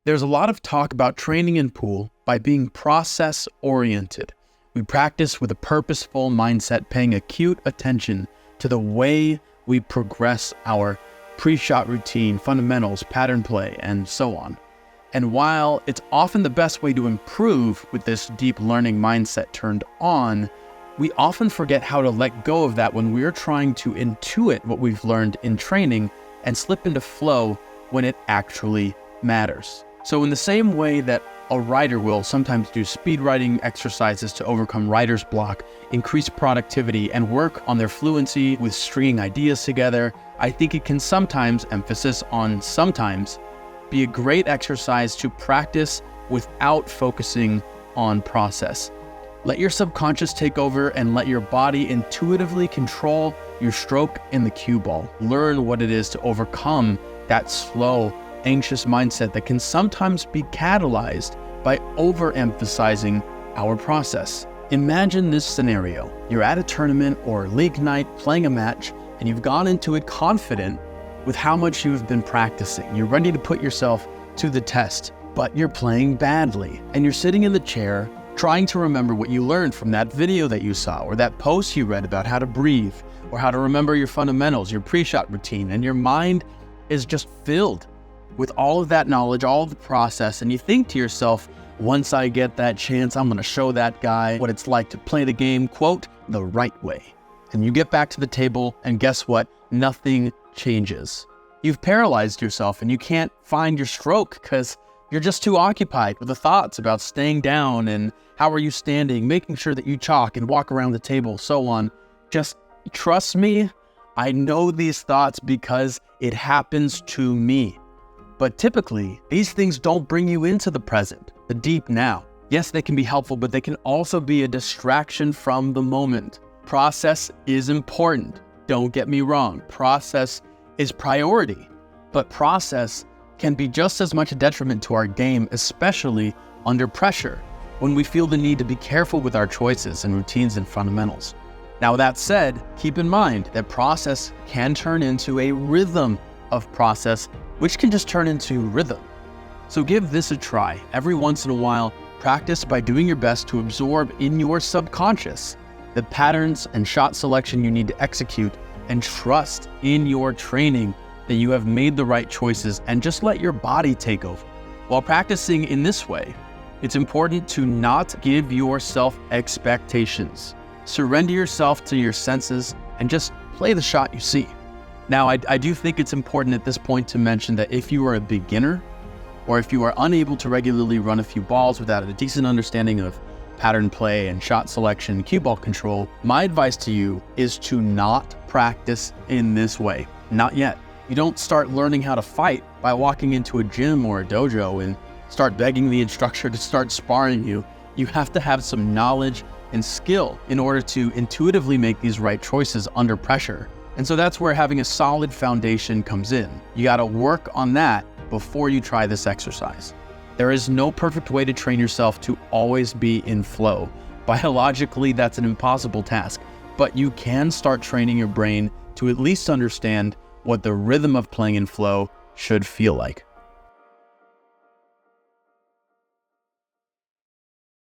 There's a lot of talk about training in pool by being process-oriented. We practice with a purposeful mindset, paying acute attention to the way we progress our pre-shot routine, fundamentals, pattern play, and so on. And while it's often the best way to improve with this deep learning mindset turned on, we often forget how to let go of that when we're trying to intuit what we've learned in training and slip into flow when it actually matters. So in the same way that a writer will sometimes do speed writing exercises to overcome writer's block, increase productivity, and work on their fluency with stringing ideas together, I think it can sometimes, emphasis on sometimes, be a great exercise to practice without focusing on process. Let your subconscious take over and let your body intuitively control your stroke in the cue ball. Learn what it is to overcome that slow, anxious mindset that can sometimes be catalyzed by overemphasizing our process. Imagine this scenario. You're at a tournament or league night playing a match, and you've gone into it confident with how much you've been practicing. You're ready to put yourself to the test, but you're playing badly. And you're sitting in the chair trying to remember what you learned from that video that you saw or that post you read about how to breathe or how to remember your fundamentals, your pre-shot routine, and your mind is just filled with all of that knowledge, all of the process, and you think to yourself, once I get that chance, I'm gonna show that guy what it's like to play the game, quote, the right way. And you get back to the table, and guess what? Nothing changes. You've paralyzed yourself, and you can't find your stroke because you're just too occupied with the thoughts about staying down and how are you standing, making sure that you chalk and walk around the table, so on. Just trust me, I know these thoughts because it happens to me. But typically, these things don't bring you into the present, the deep now. Yes, they can be helpful, but they can also be a distraction from the moment. Process is important. Don't get me wrong. Process is priority, but process can be just as much a detriment to our game, especially under pressure, when we feel the need to be careful with our choices and routines and fundamentals. Now, with that said, keep in mind that process can turn into a rhythm of process, which can just turn into rhythm. So give this a try. Every once in a while, practice by doing your best to absorb in your subconscious the patterns and shot selection you need to execute, and trust in your training that you have made the right choices, and just let your body take over. While practicing in this way, it's important to not give yourself expectations. Surrender yourself to your senses and just play the shot you see. Now, I do think it's important at this point to mention that if you are a beginner, or if you are unable to regularly run a few balls without a decent understanding of pattern play and shot selection, cue ball control, my advice to you is to not practice in this way. Not yet. You don't start learning how to fight by walking into a gym or a dojo and start begging the instructor to start sparring you. You have to have some knowledge and skill in order to intuitively make these right choices under pressure. And so that's where having a solid foundation comes in. You gotta work on that before you try this exercise. There is no perfect way to train yourself to always be in flow. Biologically, that's an impossible task, but you can start training your brain to at least understand what the rhythm of playing in flow should feel like.